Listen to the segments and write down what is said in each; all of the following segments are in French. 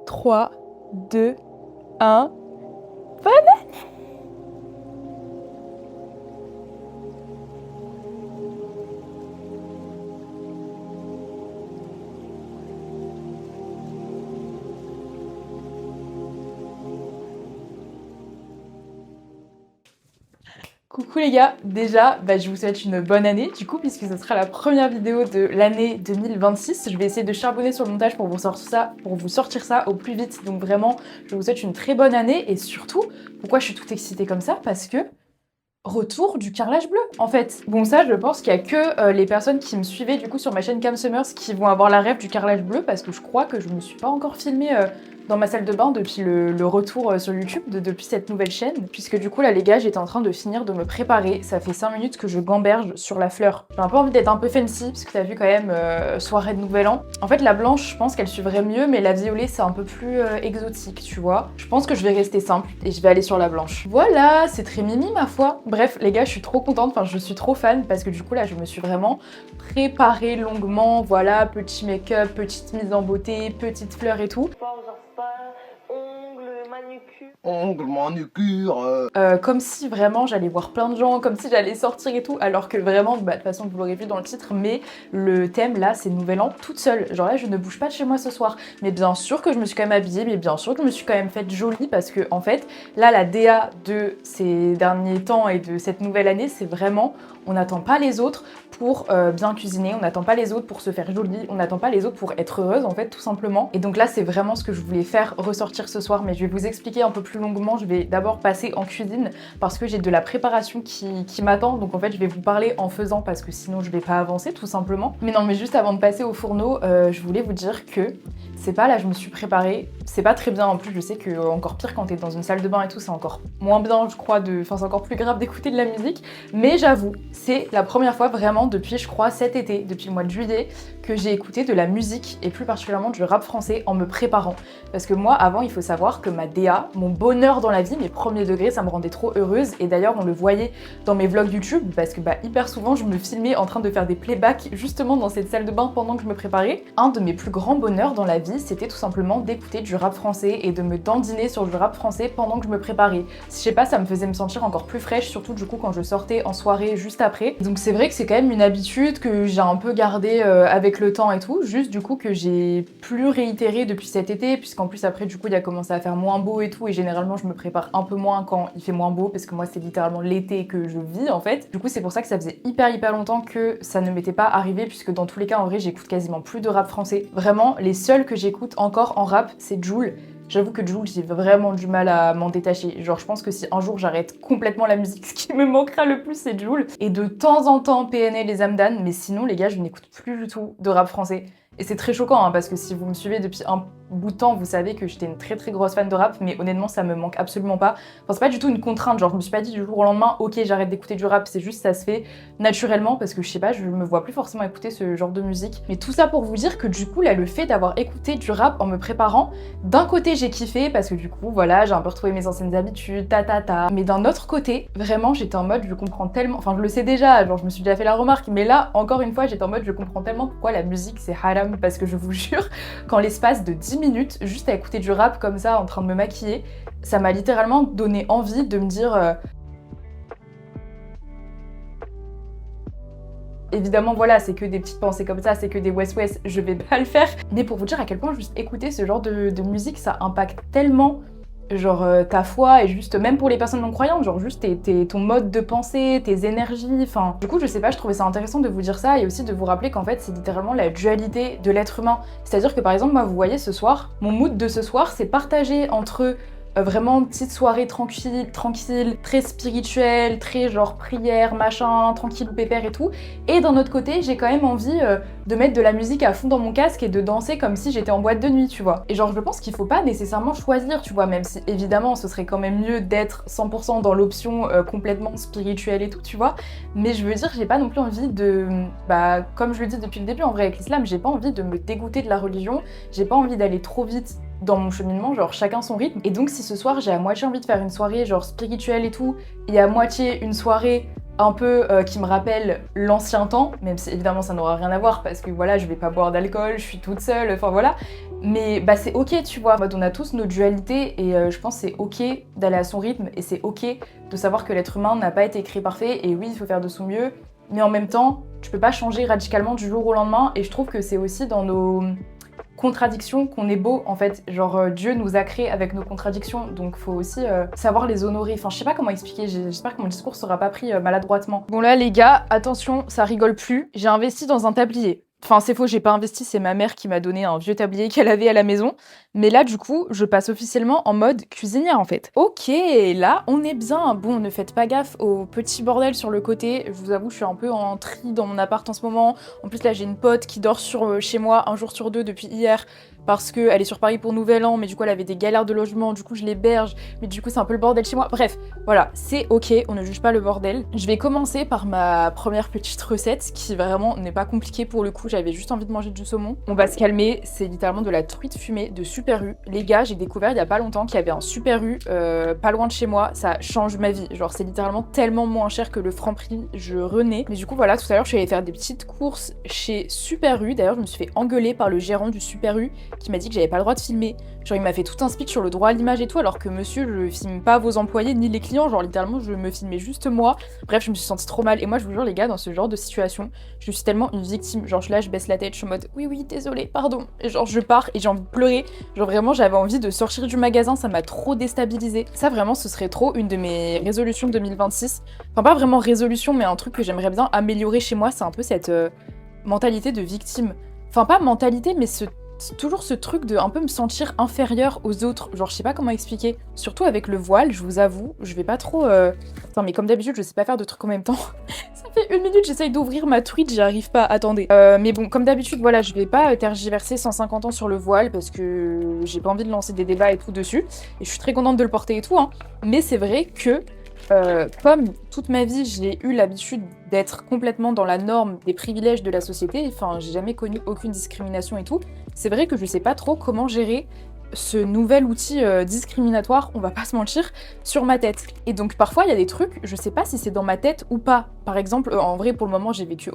3, 2, 1. Bonne année! Coucou les gars, déjà je vous souhaite une bonne année du coup puisque ce sera la première vidéo de l'année 2026. Je vais essayer de charbonner sur le montage pour vous sortir ça au plus vite. Donc vraiment, je vous souhaite une très bonne année et surtout, pourquoi je suis toute excitée comme ça? Parce que retour du carrelage bleu en fait. Bon ça je pense qu'il y a que les personnes qui me suivaient du coup sur ma chaîne Cam Summers qui vont avoir la rêve du carrelage bleu parce que je crois que je me suis pas encore filmée dans ma salle de bain depuis le retour sur YouTube, depuis cette nouvelle chaîne. Puisque du coup là les gars j'étais en train de finir de me préparer, ça fait 5 minutes que je gamberge sur la fleur. J'ai un peu envie d'être un peu fancy parce que t'as vu quand même soirée de nouvel an. En fait la blanche je pense qu'elle suivrait mieux mais la violet c'est un peu plus exotique tu vois. Je pense que je vais rester simple et je vais aller sur la blanche. Voilà, c'est très mimi ma foi. Bref les gars je suis trop contente, enfin je suis trop fan parce que du coup là je me suis vraiment préparée longuement, voilà, petit make-up, petite mise en beauté, petite fleur et tout. Ongles, manucure. Comme si vraiment j'allais voir plein de gens, comme si j'allais sortir et tout, alors que vraiment, de toute façon vous l'aurez vu dans le titre, mais le thème là c'est Nouvel An toute seule. Genre là je ne bouge pas de chez moi ce soir, mais bien sûr que je me suis quand même habillée, mais bien sûr que je me suis quand même faite jolie parce que en fait là la DA de ces derniers temps et de cette nouvelle année c'est vraiment on n'attend pas les autres pour bien cuisiner, on n'attend pas les autres pour se faire jolie, on n'attend pas les autres pour être heureuse en fait tout simplement. Et donc là c'est vraiment ce que je voulais faire ressortir ce soir, mais je vais vous expliquer un peu plus longuement. Je vais d'abord passer en cuisine parce que j'ai de la préparation qui m'attend, donc en fait je vais vous parler en faisant parce que sinon je vais pas avancer tout simplement. Mais non mais juste avant de passer au fourneau, je voulais vous dire que c'est pas là je me suis préparée, c'est pas très bien en plus, je sais que encore pire quand t'es dans une salle de bain et tout c'est encore moins bien je crois, enfin c'est encore plus grave d'écouter de la musique, mais j'avoue c'est la première fois vraiment depuis je crois cet été, depuis le mois de juillet que j'ai écouté de la musique et plus particulièrement du rap français en me préparant. Parce que moi avant il faut savoir que ma DA, mon bonheur dans la vie, mes premiers degrés, ça me rendait trop heureuse et d'ailleurs on le voyait dans mes vlogs YouTube parce que hyper souvent je me filmais en train de faire des playbacks justement dans cette salle de bain pendant que je me préparais. Un de mes plus grands bonheurs dans la vie c'était tout simplement d'écouter du rap français et de me dandiner sur du rap français pendant que je me préparais. Je sais pas, ça me faisait me sentir encore plus fraîche, surtout du coup quand je sortais en soirée juste après. Donc c'est vrai que c'est quand même une habitude que j'ai un peu gardée avec le temps et tout, juste du coup que j'ai plus réitéré depuis cet été puisqu'en plus après du coup il a commencé à faire moins beau et tout et généralement je me prépare un peu moins quand il fait moins beau parce que moi c'est littéralement l'été que je vis en fait. Du coup c'est pour ça que ça faisait hyper longtemps que ça ne m'était pas arrivé puisque dans tous les cas en vrai j'écoute quasiment plus de rap français. Vraiment les seuls que j'écoute encore en rap c'est Jul. J'avoue que Jul, j'ai vraiment du mal à m'en détacher. Genre, je pense que si un jour j'arrête complètement la musique, ce qui me manquera le plus, c'est Jul. Et de temps en temps, PNL et Zamdan, mais sinon, les gars, je n'écoute plus du tout de rap français. Et c'est très choquant, hein, parce que si vous me suivez depuis un bout de temps, vous savez que j'étais une très grosse fan de rap, mais honnêtement, ça me manque absolument pas. Enfin, c'est pas du tout une contrainte, genre je me suis pas dit du jour au lendemain, ok, j'arrête d'écouter du rap, c'est juste ça se fait naturellement, parce que je sais pas, je me vois plus forcément écouter ce genre de musique. Mais tout ça pour vous dire que du coup, là, le fait d'avoir écouté du rap en me préparant, d'un côté, j'ai kiffé, parce que du coup, voilà, j'ai un peu retrouvé mes anciennes habitudes, mais d'un autre côté, vraiment, j'étais en mode, je comprends tellement, enfin, je le sais déjà, genre, je me suis déjà fait la remarque, mais là, encore une fois, j'étais en mode, je comprends tellement pourquoi la musique, c'est haram, parce que je vous jure, qu'en l'espace de 10 minutes, juste à écouter du rap comme ça en train de me maquiller, ça m'a littéralement donné envie de me dire évidemment voilà c'est que des petites pensées comme ça, c'est que des West West, je vais pas le faire, mais pour vous dire à quel point juste écouter ce genre de musique ça impacte tellement genre ta foi et juste même pour les personnes non croyantes, genre juste ton mode de pensée, tes énergies, enfin du coup je sais pas, je trouvais ça intéressant de vous dire ça et aussi de vous rappeler qu'en fait c'est littéralement la dualité de l'être humain. C'est-à-dire que par exemple moi vous voyez ce soir, mon mood de ce soir c'est partagé entre vraiment petite soirée tranquille, très spirituelle, très genre prière, machin, tranquille ou pépère et tout. Et d'un autre côté, j'ai quand même envie de mettre de la musique à fond dans mon casque et de danser comme si j'étais en boîte de nuit, tu vois. Et genre, je pense qu'il faut pas nécessairement choisir, tu vois, même si évidemment, ce serait quand même mieux d'être 100% dans l'option complètement spirituelle et tout, tu vois. Mais je veux dire, j'ai pas non plus envie de... comme je le dis depuis le début, en vrai, avec l'islam, j'ai pas envie de me dégoûter de la religion, j'ai pas envie d'aller trop vite dans mon cheminement, genre chacun son rythme. Et donc si ce soir j'ai à moitié envie de faire une soirée genre spirituelle et tout, et à moitié une soirée un peu qui me rappelle l'ancien temps, même si évidemment ça n'aura rien à voir parce que voilà, je vais pas boire d'alcool, je suis toute seule, enfin voilà. Mais bah c'est ok, tu vois, en mode, on a tous nos dualités et je pense que c'est ok d'aller à son rythme et c'est ok de savoir que l'être humain n'a pas été créé parfait et oui, il faut faire de son mieux, mais en même temps, tu peux pas changer radicalement du jour au lendemain et je trouve que c'est aussi dans nos contradictions qu'on est beau en fait, genre Dieu nous a créés avec nos contradictions, donc faut aussi savoir les honorer, enfin je sais pas comment expliquer, j'espère que mon discours sera pas pris maladroitement. Bon là les gars, attention, ça rigole plus, j'ai investi dans un tablier. Enfin c'est faux, j'ai pas investi, c'est ma mère qui m'a donné un vieux tablier qu'elle avait à la maison, mais là du coup je passe officiellement en mode cuisinière en fait. Ok, là on est bien, bon ne faites pas gaffe au petit bordel sur le côté, je vous avoue je suis un peu en tri dans mon appart en ce moment, en plus là j'ai une pote qui dort chez moi un jour sur deux depuis hier, parce qu'elle est sur Paris pour Nouvel An, mais du coup elle avait des galères de logement, du coup je l'héberge, mais du coup c'est un peu le bordel chez moi. Bref, voilà, c'est ok, on ne juge pas le bordel. Je vais commencer par ma première petite recette, qui vraiment n'est pas compliquée pour le coup, j'avais juste envie de manger du saumon. On va se calmer, c'est littéralement de la truite fumée de Super U. Les gars, j'ai découvert il y a pas longtemps qu'il y avait un Super U pas loin de chez moi, ça change ma vie. Genre c'est littéralement tellement moins cher que le Franprix, je renais. Mais du coup voilà, tout à l'heure je suis allée faire des petites courses chez Super U. D'ailleurs je me suis fait engueuler par le gérant du Super U qui m'a dit que j'avais pas le droit de filmer. Genre il m'a fait tout un speech sur le droit à l'image et tout, alors que monsieur, je filme pas vos employés ni les clients, genre littéralement je me filmais juste moi. Bref, je me suis sentie trop mal. Et moi je vous jure les gars, dans ce genre de situation, je suis tellement une victime. Genre là je baisse la tête, je suis en mode oui désolé, pardon. Et genre je pars et j'ai envie de pleurer. Genre vraiment j'avais envie de sortir du magasin, ça m'a trop déstabilisée. Ça vraiment ce serait trop une de mes résolutions 2026. Enfin pas vraiment résolution, mais un truc que j'aimerais bien améliorer chez moi, c'est un peu cette mentalité de victime. Enfin pas mentalité, mais c'est toujours ce truc de un peu me sentir inférieure aux autres, genre je sais pas comment expliquer. Surtout avec le voile, je vous avoue, je vais pas trop... Enfin mais comme d'habitude, je sais pas faire de trucs en même temps. Ça fait 1 minute, j'essaye d'ouvrir ma Twitch, j'y arrive pas, attendez. Mais bon, comme d'habitude, voilà, je vais pas tergiverser 150 ans sur le voile parce que j'ai pas envie de lancer des débats et tout dessus. Et je suis très contente de le porter et tout, hein. Mais c'est vrai que comme toute ma vie, j'ai eu l'habitude d'être complètement dans la norme des privilèges de la société, enfin, j'ai jamais connu aucune discrimination et tout, c'est vrai que je sais pas trop comment gérer ce nouvel outil discriminatoire, on va pas se mentir, sur ma tête. Et donc parfois, il y a des trucs, je sais pas si c'est dans ma tête ou pas. Par exemple, en vrai, pour le moment, j'ai vécu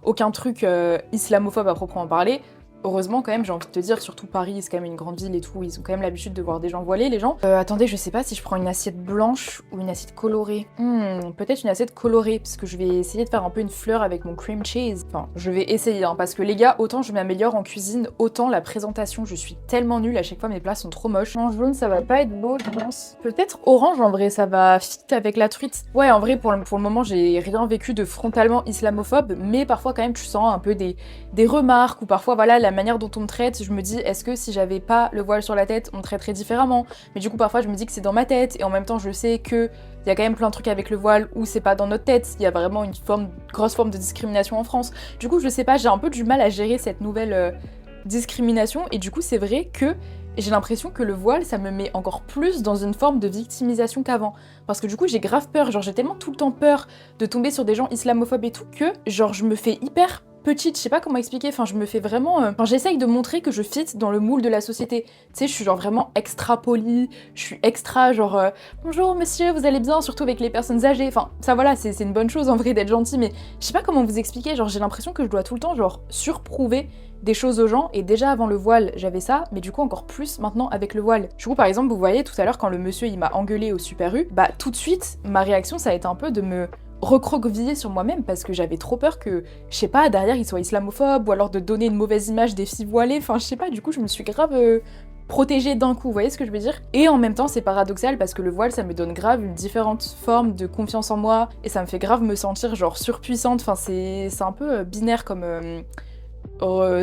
aucun truc islamophobe à proprement parler. Heureusement quand même, j'ai envie de te dire, surtout Paris, c'est quand même une grande ville et tout, ils ont quand même l'habitude de voir des gens voilés, les gens. Attendez, je sais pas si je prends une assiette blanche ou une assiette colorée. Peut-être une assiette colorée, parce que je vais essayer de faire un peu une fleur avec mon cream cheese. Enfin, je vais essayer, hein, parce que les gars, autant je m'améliore en cuisine, autant la présentation, je suis tellement nulle, à chaque fois mes plats sont trop moches. En jaune, ça va pas être beau, je pense. Peut-être orange, en vrai, ça va fit avec la truite. Ouais, en vrai, pour le moment, j'ai rien vécu de frontalement islamophobe, mais parfois quand même, tu sens un peu des remarques, ou parfois, voilà, la manière dont on me traite, je me dis est-ce que si j'avais pas le voile sur la tête, on me traiterait différemment? Mais du coup parfois je me dis que c'est dans ma tête et en même temps je sais que il y a quand même plein de trucs avec le voile où c'est pas dans notre tête, il y a vraiment une grosse forme de discrimination en France. Du coup je sais pas, j'ai un peu du mal à gérer cette nouvelle discrimination et du coup c'est vrai que j'ai l'impression que le voile, ça me met encore plus dans une forme de victimisation qu'avant. Parce que du coup, j'ai grave peur. Genre, j'ai tellement tout le temps peur de tomber sur des gens islamophobes et tout que, genre, je me fais hyper petite, je sais pas comment expliquer, enfin je me fais vraiment... Enfin j'essaye de montrer que je fit dans le moule de la société. Tu sais, je suis genre vraiment extra polie, je suis extra genre bonjour monsieur, vous allez bien, surtout avec les personnes âgées. Enfin ça voilà, c'est une bonne chose en vrai d'être gentil, mais je sais pas comment vous expliquer, genre j'ai l'impression que je dois tout le temps genre surprouver des choses aux gens, et déjà avant le voile j'avais ça, mais du coup encore plus maintenant avec le voile. Du coup par exemple vous voyez tout à l'heure quand le monsieur il m'a engueulé au Super U, bah tout de suite ma réaction ça a été un peu de me recroqueviller sur moi-même parce que j'avais trop peur que, je sais pas, derrière il soit islamophobe ou alors de donner une mauvaise image des filles voilées, enfin je sais pas, du coup je me suis grave protégée d'un coup, vous voyez ce que je veux dire? Et en même temps c'est paradoxal parce que le voile ça me donne grave une différente forme de confiance en moi et ça me fait grave me sentir genre surpuissante, enfin c'est un peu binaire comme...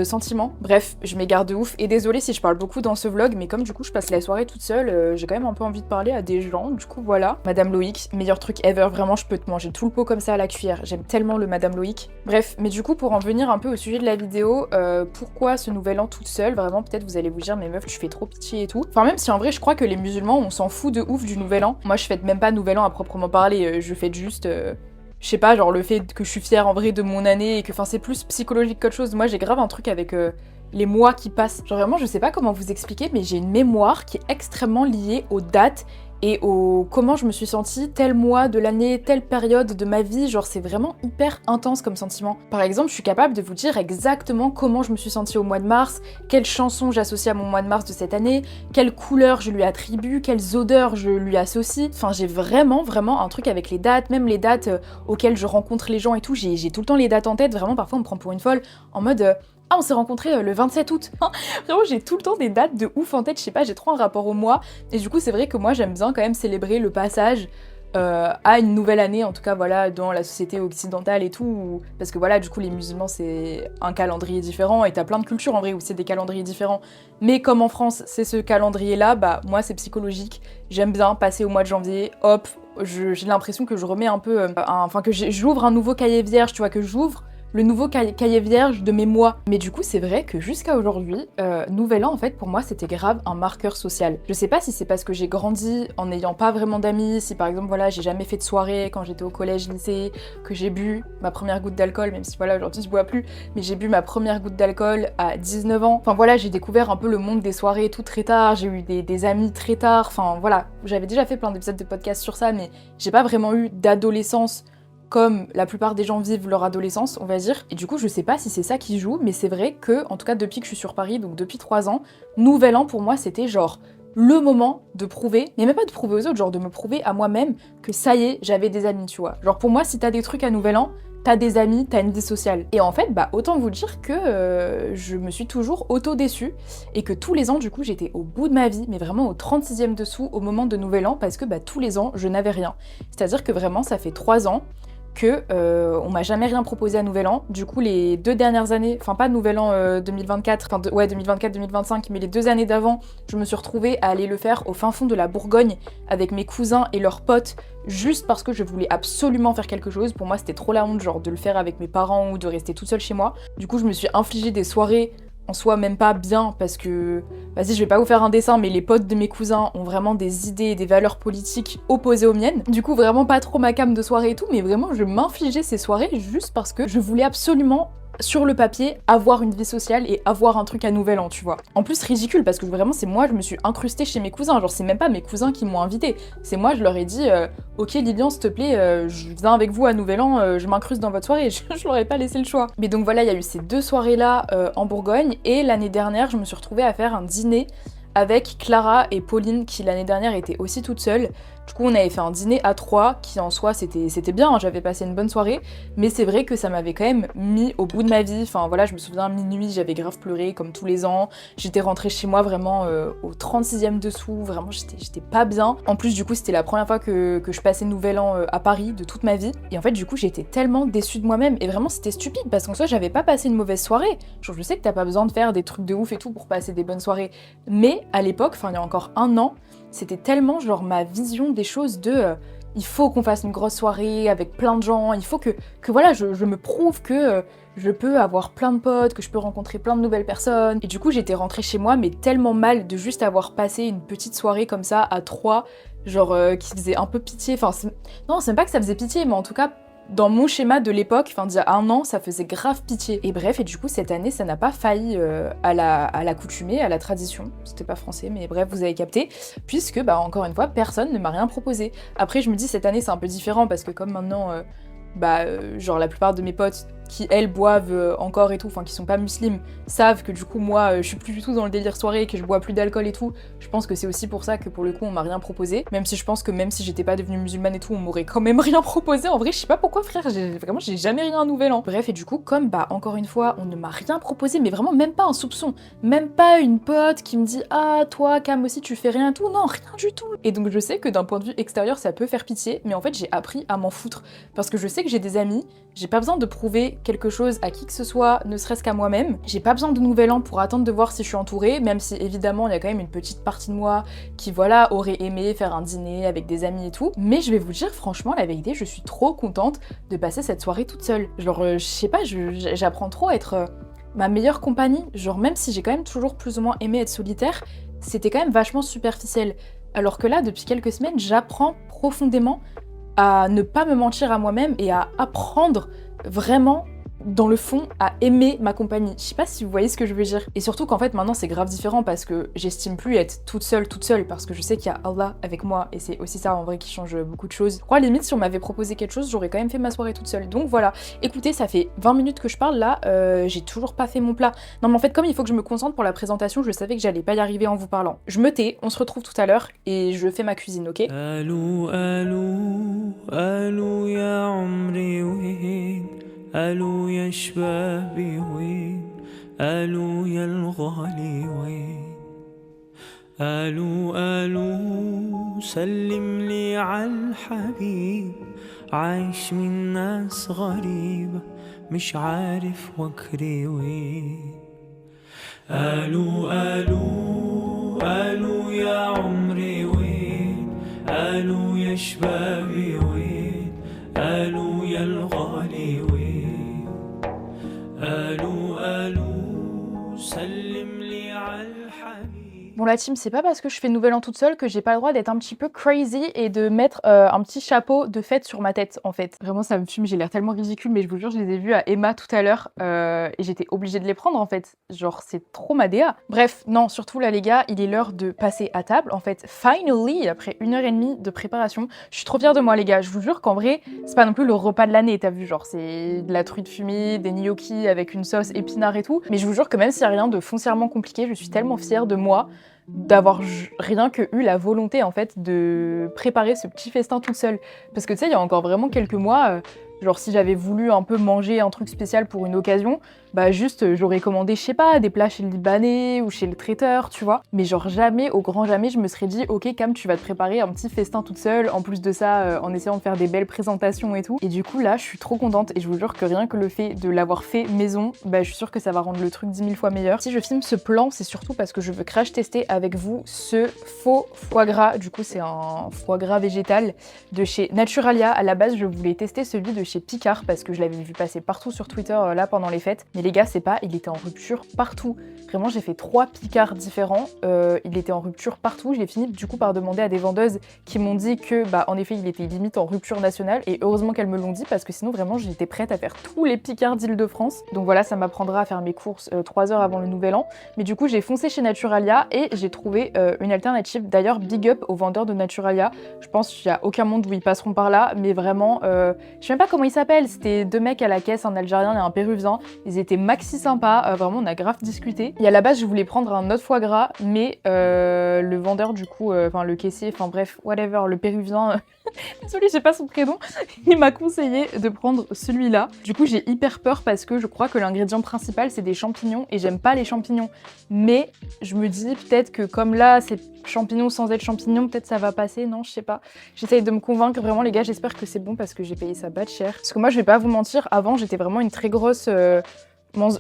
sentiment. Bref, je m'égare de ouf et désolée si je parle beaucoup dans ce vlog, mais comme du coup je passe la soirée toute seule, j'ai quand même un peu envie de parler à des gens, du coup voilà. Madame Loïc, meilleur truc ever, vraiment je peux te manger tout le pot comme ça à la cuillère, j'aime tellement le Madame Loïc. Bref, mais du coup pour en venir un peu au sujet de la vidéo, pourquoi ce nouvel an toute seule? Vraiment peut-être vous allez vous dire mais meuf tu fais trop pitié et tout. Enfin même si en vrai je crois que les musulmans on s'en fout de ouf du nouvel an. Moi je fête même pas nouvel an à proprement parler, je fête juste... je sais pas, genre le fait que je suis fière en vrai de mon année et que enfin c'est plus psychologique qu'autre chose. Moi j'ai grave un truc avec les mois qui passent. Genre vraiment je sais pas comment vous expliquer mais j'ai une mémoire qui est extrêmement liée aux dates et au comment je me suis sentie tel mois de l'année, telle période de ma vie, genre c'est vraiment hyper intense comme sentiment. Par exemple, je suis capable de vous dire exactement comment je me suis sentie au mois de mars, quelles chansons j'associe à mon mois de mars de cette année, quelles couleurs je lui attribue, quelles odeurs je lui associe. Enfin, j'ai vraiment un truc avec les dates, même les dates auxquelles je rencontre les gens et tout, j'ai tout le temps les dates en tête, vraiment parfois on me prend pour une folle, en mode ah on s'est rencontrés le 27 août. Vraiment j'ai tout le temps des dates de ouf en tête, je sais pas, j'ai trop un rapport au mois, et du coup c'est vrai que moi j'aime bien quand même célébrer le passage à une nouvelle année, en tout cas voilà, dans la société occidentale et tout, parce que voilà, du coup les musulmans c'est un calendrier différent, et t'as plein de cultures en vrai où c'est des calendriers différents, mais comme en France c'est ce calendrier là, bah moi c'est psychologique, j'aime bien passer au mois de janvier, hop, j'ai l'impression que je remets un peu, que j'ouvre un nouveau cahier vierge, tu vois, que j'ouvre le nouveau cahier vierge de mes mois. Mais du coup, c'est vrai que jusqu'à aujourd'hui, Nouvel An, en fait, pour moi, c'était grave un marqueur social. Je sais pas si c'est parce que j'ai grandi en n'ayant pas vraiment d'amis, si par exemple, voilà, j'ai jamais fait de soirée quand j'étais au collège, lycée, que j'ai bu ma première goutte d'alcool, même si voilà, aujourd'hui je bois plus, mais j'ai bu ma première goutte d'alcool à 19 ans. Enfin voilà, j'ai découvert un peu le monde des soirées tout très tard, j'ai eu des amis très tard, enfin voilà, j'avais déjà fait plein d'épisodes de podcast sur ça, mais j'ai pas vraiment eu d'adolescence comme la plupart des gens vivent leur adolescence, on va dire. Et du coup, je sais pas si c'est ça qui joue, mais c'est vrai que, en tout cas depuis que je suis sur Paris, donc depuis 3 ans, Nouvel An pour moi c'était genre le moment de prouver, mais même pas de prouver aux autres, genre de me prouver à moi-même que ça y est, j'avais des amis, tu vois. Genre pour moi, si t'as des trucs à Nouvel An, t'as des amis, t'as une vie sociale. Et en fait, bah autant vous dire que je me suis toujours auto-déçue, et que tous les ans, du coup, j'étais au bout de ma vie, mais vraiment au 36e dessous au moment de Nouvel An, parce que bah tous les ans, je n'avais rien. C'est-à-dire que vraiment, ça fait 3 ans que on m'a jamais rien proposé à Nouvel An. Du coup, les 2 dernières années, enfin pas Nouvel An 2024, enfin ouais 2024-2025, mais les 2 années d'avant, je me suis retrouvée à aller le faire au fin fond de la Bourgogne avec mes cousins et leurs potes, juste parce que je voulais absolument faire quelque chose. Pour moi, c'était trop la honte, genre de le faire avec mes parents ou de rester toute seule chez moi. Du coup, je me suis infligé des soirées en soi même pas bien, parce que, vas-y, je vais pas vous faire un dessin, mais les potes de mes cousins ont vraiment des idées et des valeurs politiques opposées aux miennes. Du coup, vraiment pas trop ma came de soirée et tout, mais vraiment, je m'infligeais ces soirées juste parce que je voulais absolument, sur le papier, avoir une vie sociale et avoir un truc à Nouvel An, tu vois. En plus, ridicule, parce que vraiment, c'est moi, je me suis incrustée chez mes cousins. Genre, c'est même pas mes cousins qui m'ont invitée. C'est moi, je leur ai dit, ok, Lilian, s'il te plaît, je viens avec vous à Nouvel An, je m'incruste dans votre soirée. Je leur ai pas laissé le choix. Mais donc voilà, il y a eu ces 2 soirées-là en Bourgogne, et l'année dernière, je me suis retrouvée à faire un dîner avec Clara et Pauline, qui l'année dernière étaient aussi toutes seules. Du coup, on avait fait un dîner à 3, qui en soi, c'était bien, hein, j'avais passé une bonne soirée, mais c'est vrai que ça m'avait quand même mis au bout de ma vie. Enfin voilà, je me souviens, à minuit, j'avais grave pleuré, comme tous les ans. J'étais rentrée chez moi vraiment au 36e dessous, vraiment, j'étais pas bien. En plus, du coup, c'était la première fois que je passais Nouvel An à Paris de toute ma vie. Et en fait, du coup, j'étais tellement déçue de moi-même, et vraiment, c'était stupide, parce qu'en soi, j'avais pas passé une mauvaise soirée. Genre, je sais que t'as pas besoin de faire des trucs de ouf et tout pour passer des bonnes soirées, mais à l'époque, enfin, il y a encore un an, c'était tellement genre ma vision des choses de il faut qu'on fasse une grosse soirée avec plein de gens, il faut que voilà, je me prouve que je peux avoir plein de potes, que je peux rencontrer plein de nouvelles personnes. Et du coup, j'étais rentrée chez moi, mais tellement mal de juste avoir passé une petite soirée comme ça à 3, genre qui faisait un peu pitié. Enfin, non, c'est même pas que ça faisait pitié, mais en tout cas, dans mon schéma de l'époque, enfin d'il y a un an, ça faisait grave pitié. Et bref, et du coup cette année, ça n'a pas failli à l'accoutumée, à la tradition. C'était pas français, mais bref, vous avez capté. Puisque, bah encore une fois, personne ne m'a rien proposé. Après, je me dis, cette année, c'est un peu différent, parce que comme maintenant, genre la plupart de mes potes qui elles boivent encore et tout, enfin qui sont pas musulmans, savent que du coup moi je suis plus du tout dans le délire soirée, que je bois plus d'alcool et tout. Je pense que c'est aussi pour ça que pour le coup on m'a rien proposé, même si je pense que même si j'étais pas devenue musulmane et tout, on m'aurait quand même rien proposé. En vrai, je sais pas pourquoi frère, j'ai jamais rien à Nouvel An. Bref, et du coup comme bah encore une fois on ne m'a rien proposé, mais vraiment même pas un soupçon, même pas une pote qui me dit ah toi Cam aussi tu fais rien et tout, non rien du tout. Et donc je sais que d'un point de vue extérieur ça peut faire pitié, mais en fait j'ai appris à m'en foutre, parce que je sais que j'ai des amis, j'ai pas besoin de prouver quelque chose à qui que ce soit, ne serait-ce qu'à moi-même. J'ai pas besoin de Nouvel An pour attendre de voir si je suis entourée, même si évidemment il y a quand même une petite partie de moi qui voilà aurait aimé faire un dîner avec des amis et tout. Mais je vais vous dire franchement la vérité, je suis trop contente de passer cette soirée toute seule. Genre je sais pas, j'apprends trop à être ma meilleure compagnie. Genre même si j'ai quand même toujours plus ou moins aimé être solitaire, c'était quand même vachement superficiel. Alors que là, depuis quelques semaines, j'apprends profondément à ne pas me mentir à moi-même et à apprendre vraiment dans le fond, à aimer ma compagnie. Je sais pas si vous voyez ce que je veux dire. Et surtout qu'en fait, maintenant, c'est grave différent parce que j'estime plus être toute seule, parce que je sais qu'il y a Allah avec moi et c'est aussi ça en vrai qui change beaucoup de choses. Je crois limite, si on m'avait proposé quelque chose, j'aurais quand même fait ma soirée toute seule. Donc voilà. Écoutez, ça fait 20 minutes que je parle là, j'ai toujours pas fait mon plat. Non mais en fait, comme il faut que je me concentre pour la présentation, je savais que j'allais pas y arriver en vous parlant. Je me tais, on se retrouve tout à l'heure et je fais ma cuisine, ok? Allô, allô, allô, ya umri وين ألو يا شبابي وين ألو يا الغالي وين ألو ألو سلم لي عالحبيب عايش من ناس غريبة مش عارف وكري وين ألو ألو ألو يا عمري وين ألو يا شبابي وين ألو يا الغالي وين ألو ألو سلم لي عالحبيب. Bon la team, c'est pas parce que je fais Nouvel An toute seule que j'ai pas le droit d'être un petit peu crazy et de mettre un petit chapeau de fête sur ma tête en fait. Vraiment ça me fume, j'ai l'air tellement ridicule mais je vous jure je les ai vus à Emma tout à l'heure et j'étais obligée de les prendre en fait. Genre c'est trop ma DA. Bref, non surtout là les gars, il est l'heure de passer à table en fait. Finally, après 1h30 de préparation, je suis trop fière de moi les gars. Je vous jure qu'en vrai, c'est pas non plus le repas de l'année, t'as vu, genre c'est de la truite fumée, des gnocchis avec une sauce épinard et tout. Mais je vous jure que même s'il y a rien de foncièrement compliqué, je suis tellement fière de moi d'avoir rien que eu la volonté en fait de préparer ce petit festin toute seule. Parce que tu sais, il y a encore vraiment quelques mois, genre si j'avais voulu un peu manger un truc spécial pour une occasion, bah juste j'aurais commandé, je sais pas, des plats chez le Libanais ou chez le traiteur, tu vois. Mais genre jamais, au grand jamais, je me serais dit ok Cam, tu vas te préparer un petit festin toute seule, en plus de ça, en essayant de faire des belles présentations et tout. Et du coup là, je suis trop contente et je vous jure que rien que le fait de l'avoir fait maison, bah je suis sûre que ça va rendre le truc 10 000 fois meilleur. Si je filme ce plan, c'est surtout parce que je veux crash tester avec vous ce faux foie gras. Du coup, c'est un foie gras végétal de chez Naturalia. À la base, je voulais tester celui de chez Picard parce que je l'avais vu passer partout sur Twitter là pendant les fêtes. Mais les gars, c'est pas, il était en rupture partout. Vraiment, j'ai fait 3 Picards différents. Il était en rupture partout. J'ai fini du coup par demander à des vendeuses qui m'ont dit que, bah, en effet, il était limite en rupture nationale. Et heureusement qu'elles me l'ont dit parce que sinon, vraiment, j'étais prête à faire tous les Picards d'Île-de-France. Donc voilà, ça m'apprendra à faire mes courses 3 heures avant le Nouvel An. Mais du coup, j'ai foncé chez Naturalia et j'ai trouvé une alternative. D'ailleurs, big up aux vendeurs de Naturalia. Je pense qu'il n'y a aucun monde où ils passeront par là, mais vraiment, je sais même pas comment ils s'appellent. C'était 2 mecs à la caisse, un Algérien et un Péruvien. Ils étaient maxi sympas, vraiment, on a grave discuté. Et à la base, je voulais prendre un autre foie gras, mais le vendeur, du coup, enfin le caissier, enfin bref, whatever, le Péruvien, désolée, j'ai pas son prénom, il m'a conseillé de prendre celui-là. Du coup, j'ai hyper peur parce que je crois que l'ingrédient principal, c'est des champignons et j'aime pas les champignons. Mais je me dis peut-être que comme là, c'est champignons sans être champignons, peut-être ça va passer, non, je sais pas. J'essaye de me convaincre, vraiment les gars, j'espère que c'est bon parce que j'ai payé ça bas de cher. Parce que moi, je vais pas vous mentir, avant, j'étais vraiment une très grosse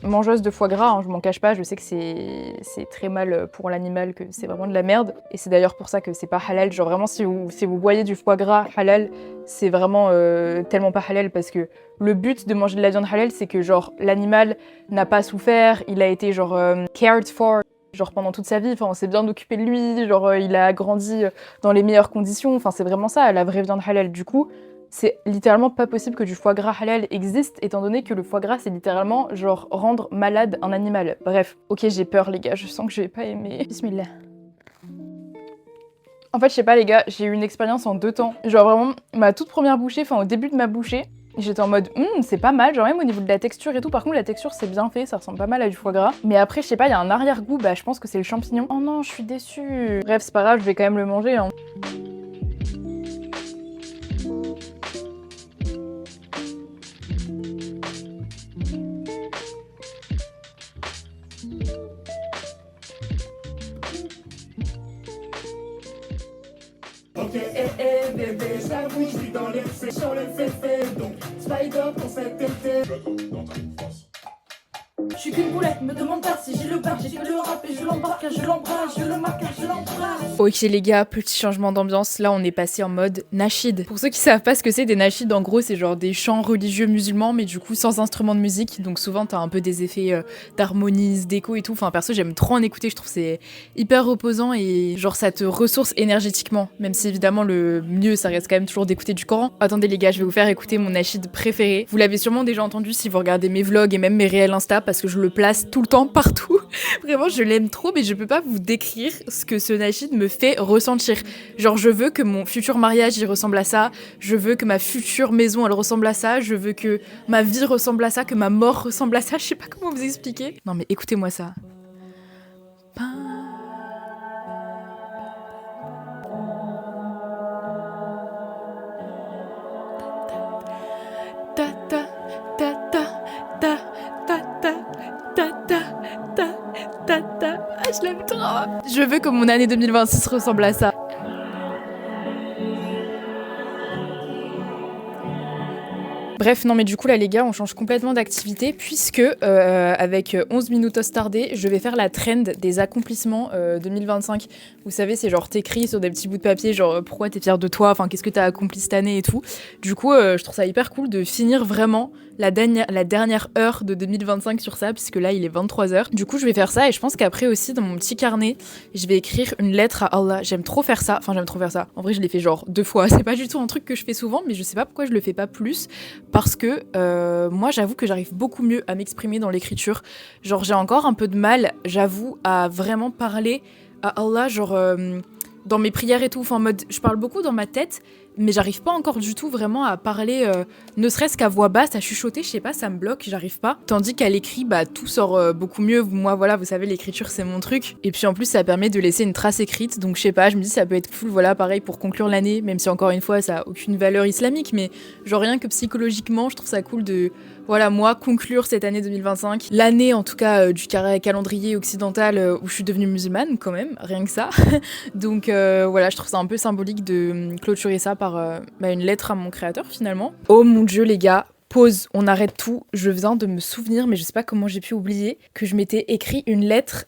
mangeuse de foie gras, hein, je m'en cache pas, je sais que c'est très mal pour l'animal, que c'est vraiment de la merde. Et c'est d'ailleurs pour ça que c'est pas halal, genre vraiment si vous voyez du foie gras halal, c'est vraiment tellement pas halal parce que le but de manger de la viande halal, c'est que genre l'animal n'a pas souffert, il a été genre cared for, genre pendant toute sa vie, enfin on s'est bien occupé de lui, genre il a grandi dans les meilleures conditions, enfin c'est vraiment ça la vraie viande halal. Du coup, c'est littéralement pas possible que du foie gras halal existe, étant donné que le foie gras, c'est littéralement genre rendre malade un animal. Bref, ok, j'ai peur les gars, je sens que je vais pas aimer. Bismillah. En fait, je sais pas les gars, j'ai eu une expérience en 2 temps. Genre vraiment, ma toute première bouchée, enfin au début de ma bouchée, j'étais en mode c'est pas mal, genre même au niveau de la texture et tout. Par contre, la texture c'est bien fait, ça ressemble pas mal à du foie gras. Mais après, je sais pas, il y a un arrière-goût, bah je pense que c'est le champignon. Oh non, je suis déçue. Bref, c'est pas grave, je vais quand même le manger, hein. Bébé, j'avoue, je suis dans les faits, sur le fait, donc Spider pour cet été. Je suis qu'une boulette, me demande pas si j'ai le bar, j'ai que le rap et je l'embarque, je l'embrasse, je le marque, je l'embrasse. Ok les gars, petit changement d'ambiance, là on est passé en mode nashid. Pour ceux qui savent pas ce que c'est des nashids, en gros c'est genre des chants religieux musulmans mais du coup sans instrument de musique, donc souvent t'as un peu des effets d'harmonie, d'écho et tout, enfin perso j'aime trop en écouter, je trouve c'est hyper reposant et genre ça te ressource énergétiquement, même si évidemment le mieux ça reste quand même toujours d'écouter du Coran. Attendez les gars, je vais vous faire écouter mon nashid préféré, vous l'avez sûrement déjà entendu si vous regardez mes vlogs et même mes réels Insta parce que je le place tout le temps partout. Vraiment je l'aime trop mais je peux pas vous décrire ce que ce nashid me fait ressentir. Genre je veux que mon futur mariage il ressemble à ça, je veux que ma future maison elle ressemble à ça, je veux que ma vie ressemble à ça, que ma mort ressemble à ça, je sais pas comment vous expliquer. Non mais écoutez-moi ça. Ta ta ta ta ta ta ta ta ta ta ta ta. Ah, je l'aime trop. Je veux que mon année 2026 ressemble à ça. Bref, non mais du coup là les gars, on change complètement d'activité puisque avec 11 minutes tardées, je vais faire la trend des accomplissements 2025. Vous savez, c'est genre t'écris sur des petits bouts de papier, genre pourquoi t'es fier de toi, enfin qu'est-ce que t'as accompli cette année et tout. Du coup, je trouve ça hyper cool de finir vraiment la dernière heure de 2025 sur ça, puisque là il est 23h. Du coup, je vais faire ça et je pense qu'après aussi dans mon petit carnet, je vais écrire une lettre à Allah. J'aime trop faire ça. En vrai, je l'ai fait genre 2 fois. C'est pas du tout un truc que je fais souvent, mais je sais pas pourquoi je le fais pas plus. Parce que moi, j'avoue que j'arrive beaucoup mieux à m'exprimer dans l'écriture. Genre, j'ai encore un peu de mal, j'avoue, à vraiment parler à Allah, genre dans mes prières et tout. Enfin, en mode, je parle beaucoup dans ma tête, mais j'arrive pas encore du tout vraiment à parler, ne serait-ce qu'à voix basse, à chuchoter, je sais pas, ça me bloque, j'arrive pas. Tandis qu'à l'écrit, bah tout sort beaucoup mieux. Moi, voilà, vous savez, l'écriture c'est mon truc. Et puis en plus, ça permet de laisser une trace écrite, donc je sais pas, je me dis ça peut être cool, voilà, pareil pour conclure l'année, même si encore une fois, ça a aucune valeur islamique, mais genre rien que psychologiquement, je trouve ça cool de, voilà, moi, conclure cette année 2025. L'année, en tout cas, du calendrier occidental où je suis devenue musulmane, quand même, rien que ça. Donc voilà, je trouve ça un peu symbolique de clôturer ça par une lettre à mon créateur, finalement. Oh mon Dieu, les gars, pause, on arrête tout. Je viens de me souvenir, mais je sais pas comment j'ai pu oublier, que je m'étais écrit une lettre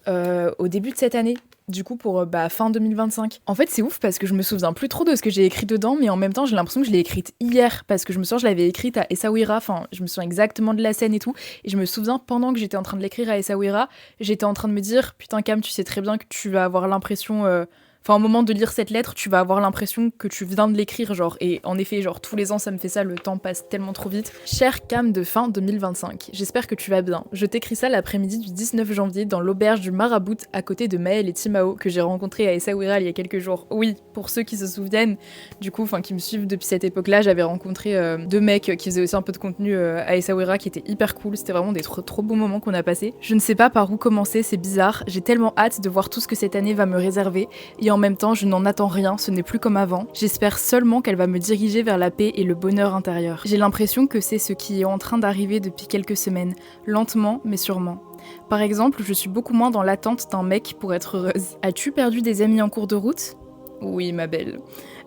au début de cette année. Du coup pour fin 2025. En fait c'est ouf parce que je me souviens plus trop de ce que j'ai écrit dedans, mais en même temps j'ai l'impression que je l'ai écrite hier parce que je me souviens je l'avais écrite à Essaouira, enfin je me souviens exactement de la scène et tout, et je me souviens pendant que j'étais en train de l'écrire à Essaouira, j'étais en train de me dire putain Cam, tu sais très bien que tu vas avoir l'impression au moment de lire cette lettre, tu vas avoir l'impression que tu viens de l'écrire, genre. Et en effet, genre, tous les ans, ça me fait ça, le temps passe tellement trop vite. Cher Cam de fin 2025, j'espère que tu vas bien. Je t'écris ça l'après-midi du 19 janvier dans l'auberge du Marabout, à côté de Maël et Timao, que j'ai rencontré à Essaouira il y a quelques jours. Oui, pour ceux qui se souviennent, du coup, qui me suivent depuis cette époque-là, j'avais rencontré 2 mecs qui faisaient aussi un peu de contenu à Essaouira, qui étaient hyper cool. C'était vraiment des trop beaux moments qu'on a passés. Je ne sais pas par où commencer, c'est bizarre. J'ai tellement hâte de voir tout ce que cette année va me réserver. Et en même temps, je n'en attends rien, ce n'est plus comme avant. J'espère seulement qu'elle va me diriger vers la paix et le bonheur intérieur. J'ai l'impression que c'est ce qui est en train d'arriver depuis quelques semaines, lentement mais sûrement. Par exemple, je suis beaucoup moins dans l'attente d'un mec pour être heureuse. As-tu perdu des amis en cours de route ? Oui, ma belle.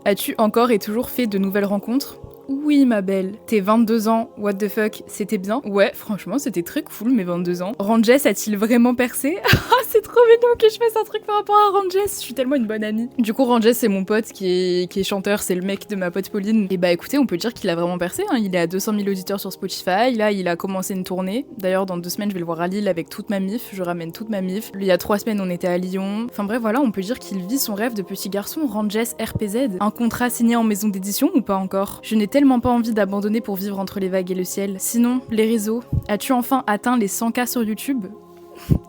As-tu encore et toujours fait de nouvelles rencontres ? Oui, ma belle. Tes 22 ans, what the fuck, c'était bien ? Ouais, franchement, c'était très cool, mes 22 ans. Ranges a-t-il vraiment percé ? Ah, c'est trop mignon que je fasse un truc par rapport à Ranges. Je suis tellement une bonne amie. Du coup, Ranges, c'est mon pote qui est chanteur, c'est le mec de ma pote Pauline. Et bah écoutez, on peut dire qu'il a vraiment percé, hein. Il est à 200 000 auditeurs sur Spotify. Là, il a commencé une tournée. D'ailleurs, dans 2 semaines, je vais le voir à Lille avec toute ma mif. Je ramène toute ma mif. Il y a 3 semaines, on était à Lyon. Enfin bref, voilà, on peut dire qu'il vit son rêve de petit garçon. Ranges RPZ. Un contrat signé en maison d'édition ou pas encore ? Je n'ai tellement pas envie d'abandonner pour vivre entre les vagues et le ciel. Sinon, les réseaux. As-tu enfin atteint les 100K sur YouTube ?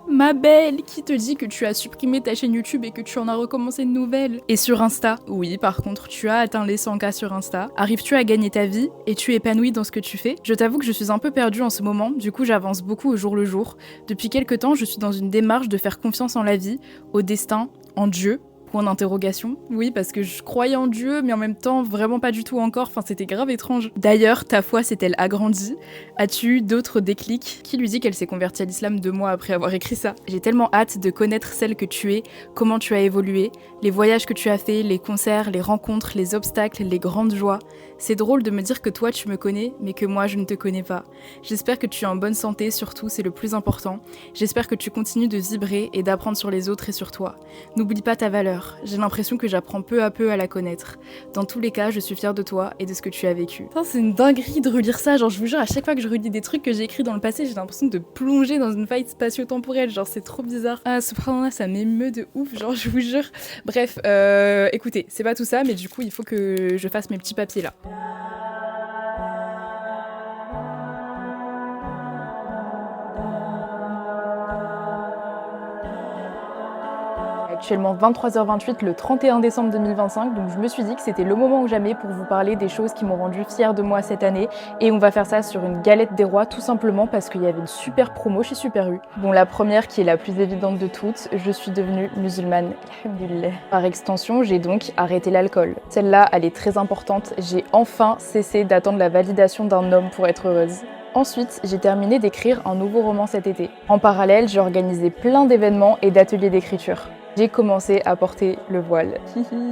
Ma belle, qui te dit que tu as supprimé ta chaîne YouTube et que tu en as recommencé une nouvelle ? Et sur Insta ? Oui, par contre, tu as atteint les 100K sur Insta. Arrives-tu à gagner ta vie ? Es-tu épanouie dans ce que tu fais ? Je t'avoue que je suis un peu perdue en ce moment, du coup j'avance beaucoup au jour le jour. Depuis quelques temps, je suis dans une démarche de faire confiance en la vie, au destin, en Dieu, Point d'interrogation. Oui, parce que je croyais en Dieu, mais en même temps, vraiment pas du tout encore. Enfin, c'était grave étrange. D'ailleurs, ta foi s'est-elle agrandie? As-tu eu d'autres déclics? Qui lui dit qu'elle s'est convertie à l'islam 2 mois après avoir écrit ça? J'ai tellement hâte de connaître celle que tu es, comment tu as évolué, les voyages que tu as fait, les concerts, les rencontres, les obstacles, les grandes joies. C'est drôle de me dire que toi tu me connais, mais que moi je ne te connais pas. J'espère que tu es en bonne santé, surtout, c'est le plus important. J'espère que tu continues de vibrer et d'apprendre sur les autres et sur toi. N'oublie pas ta valeur, j'ai l'impression que j'apprends peu à peu à la connaître. Dans tous les cas, je suis fière de toi et de ce que tu as vécu. Putain, c'est une dinguerie de relire ça, genre je vous jure, à chaque fois que je relis des trucs que j'ai écrits dans le passé, j'ai l'impression de plonger dans une faille spatio-temporelle, genre c'est trop bizarre. Ah, subhanallah, ça m'émeut de ouf, genre je vous jure. Bref, écoutez, c'est pas tout ça, mais du coup, il faut que je fasse mes petits papiers là. Actuellement 23h28 le 31 décembre 2025, donc je me suis dit que c'était le moment ou jamais pour vous parler des choses qui m'ont rendu fière de moi cette année, et on va faire ça sur une galette des rois tout simplement parce qu'il y avait une super promo chez Super U. Bon, la première qui est la plus évidente de toutes, je suis devenue musulmane, alhamdoulilah. Par extension, j'ai donc arrêté l'alcool. Celle-là, elle est très importante, j'ai enfin cessé d'attendre la validation d'un homme pour être heureuse. Ensuite, j'ai terminé d'écrire un nouveau roman cet été. En parallèle, j'ai organisé plein d'événements et d'ateliers d'écriture. J'ai commencé à porter le voile.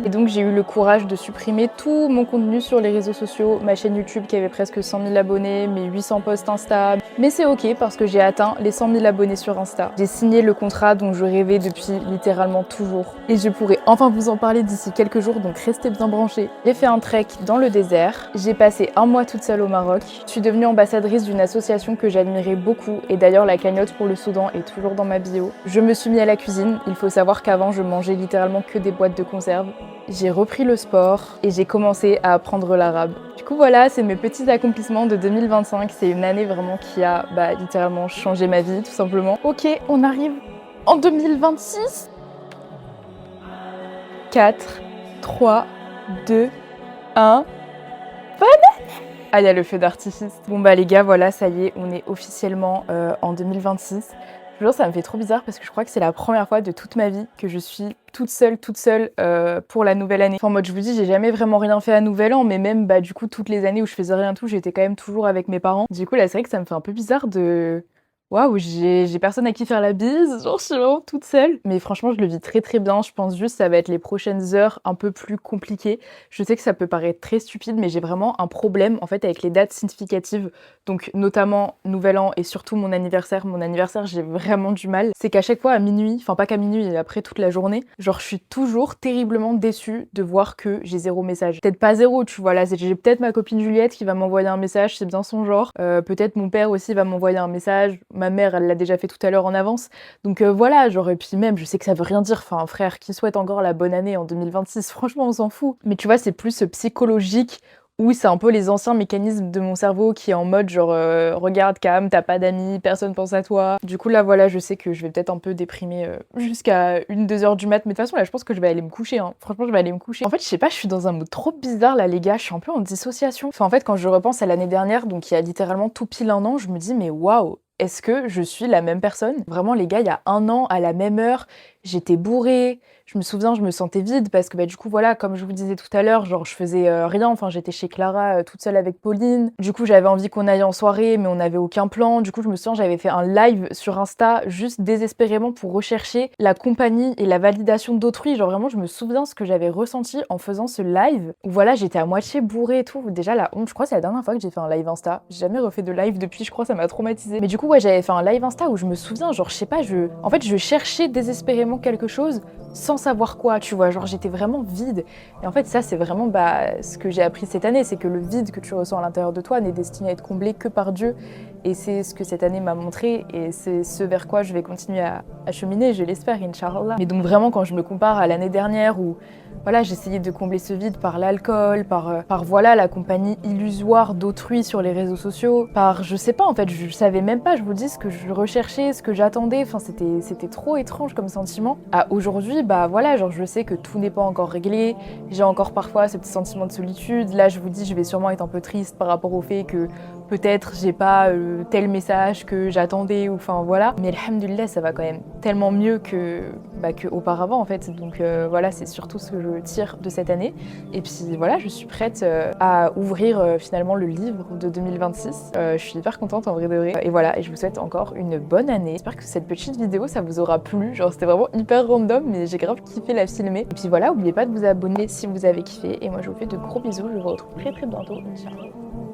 Et donc j'ai eu le courage de supprimer tout mon contenu sur les réseaux sociaux, ma chaîne YouTube qui avait presque 100 000 abonnés, mes 800 posts Insta. Mais c'est ok parce que j'ai atteint les 100 000 abonnés sur Insta. J'ai signé le contrat dont je rêvais depuis littéralement toujours. Et je pourrai enfin vous en parler d'ici quelques jours, donc restez bien branchés. J'ai fait un trek dans le désert. J'ai passé 1 mois toute seule au Maroc. Je suis devenue ambassadrice d'une association que j'admirais beaucoup. Et d'ailleurs la cagnotte pour le Soudan est toujours dans ma bio. Je me suis mis à la cuisine. Il faut savoir qu'avant je mangeais littéralement que des boîtes de conserve. J'ai repris le sport et j'ai commencé à apprendre l'arabe. Du coup voilà, c'est mes petits accomplissements de 2025. C'est une année vraiment qui a littéralement changé ma vie tout simplement. Ok, on arrive en 2026. 4, 3, 2, 1... Bonne année! Ah, il y a le feu d'artifice. Bon les gars, voilà, ça y est, on est officiellement en 2026. Je vous jure, ça me fait trop bizarre parce que je crois que c'est la première fois de toute ma vie que je suis toute seule pour la nouvelle année. Enfin, en mode, je vous dis, j'ai jamais vraiment rien fait à Nouvel An, mais même du coup, toutes les années où je faisais rien tout, j'étais quand même toujours avec mes parents. Du coup, là, c'est vrai que ça me fait un peu bizarre de... Waouh, j'ai personne à qui faire la bise, genre je suis vraiment toute seule. Mais franchement, je le vis très très bien, je pense juste que ça va être les prochaines heures un peu plus compliquées. Je sais que ça peut paraître très stupide, mais j'ai vraiment un problème en fait avec les dates significatives. Donc notamment Nouvel An et surtout mon anniversaire. Mon anniversaire, j'ai vraiment du mal. C'est qu'à chaque fois à minuit, enfin pas qu'à minuit, et après toute la journée, genre je suis toujours terriblement déçue de voir que j'ai 0 message. Peut-être pas 0, tu vois, là j'ai peut-être ma copine Juliette qui va m'envoyer un message, c'est bien son genre. Peut-être mon père aussi va m'envoyer un message. Ma mère, elle l'a déjà fait tout à l'heure en avance. Donc voilà, genre, et puis même, je sais que ça veut rien dire. Enfin, frère, qui souhaite encore la bonne année en 2026, franchement, on s'en fout. Mais tu vois, c'est plus psychologique, où c'est un peu les anciens mécanismes de mon cerveau qui est en mode genre, regarde Cam, t'as pas d'amis, personne pense à toi. Du coup, là, voilà, je sais que je vais peut-être un peu déprimer jusqu'à 1-2 heures du mat. Mais de toute façon, là, je pense que je vais aller me coucher, hein. Franchement, je vais aller me coucher. En fait, je sais pas, je suis dans un mood trop bizarre, là, les gars. Je suis un peu en dissociation. Enfin, en fait, quand je repense à l'année dernière, donc il y a littéralement tout pile 1 an, je me dis, mais waouh! Est-ce que je suis la même personne? Vraiment, les gars, il y a 1 an, à la même heure, j'étais bourrée. Je me souviens, je me sentais vide parce que du coup, voilà, comme je vous disais tout à l'heure, genre je faisais rien. Enfin, j'étais chez Clara toute seule avec Pauline. Du coup, j'avais envie qu'on aille en soirée, mais on n'avait aucun plan. Du coup, je me souviens, j'avais fait un live sur Insta juste désespérément pour rechercher la compagnie et la validation d'autrui. Genre vraiment, je me souviens ce que j'avais ressenti en faisant ce live. Où voilà, j'étais à moitié bourrée et tout. Déjà, la honte, je crois que c'est la dernière fois que j'ai fait un live Insta. J'ai jamais refait de live depuis, je crois, ça m'a traumatisée. Mais du coup, ouais, j'avais fait un live Insta où je me souviens, genre, je sais pas, en fait, je cherchais désespérément quelque chose sans savoir quoi, tu vois, genre j'étais vraiment vide. Et en fait, ça, c'est vraiment ce que j'ai appris cette année, c'est que le vide que tu ressens à l'intérieur de toi n'est destiné à être comblé que par Dieu. Et c'est ce que cette année m'a montré, et c'est ce vers quoi je vais continuer à cheminer, je l'espère, Inch'Allah. Mais donc vraiment, quand je me compare à l'année dernière où voilà, j'essayais de combler ce vide par l'alcool, par voilà, la compagnie illusoire d'autrui sur les réseaux sociaux, par, je sais pas, en fait, je savais même pas, je vous dis, ce que je recherchais, ce que j'attendais, enfin, c'était trop étrange comme sentiment. À aujourd'hui, voilà, genre, je sais que tout n'est pas encore réglé, j'ai encore parfois ce petit sentiment de solitude. Là, je vous dis, je vais sûrement être un peu triste par rapport au fait que peut-être j'ai pas tel message que j'attendais, ou enfin voilà. Mais alhamdoulilah, ça va quand même tellement mieux que auparavant en fait. Donc voilà, c'est surtout ce que je tire de cette année. Et puis voilà, je suis prête à ouvrir finalement le livre de 2026. Je suis hyper contente en vrai de vrai. Et voilà, et je vous souhaite encore une bonne année. J'espère que cette petite vidéo, ça vous aura plu. Genre c'était vraiment hyper random, mais j'ai grave kiffé la filmer. Et puis voilà, n'oubliez pas de vous abonner si vous avez kiffé. Et moi je vous fais de gros bisous. Je vous retrouve très bientôt, Inch'Allah.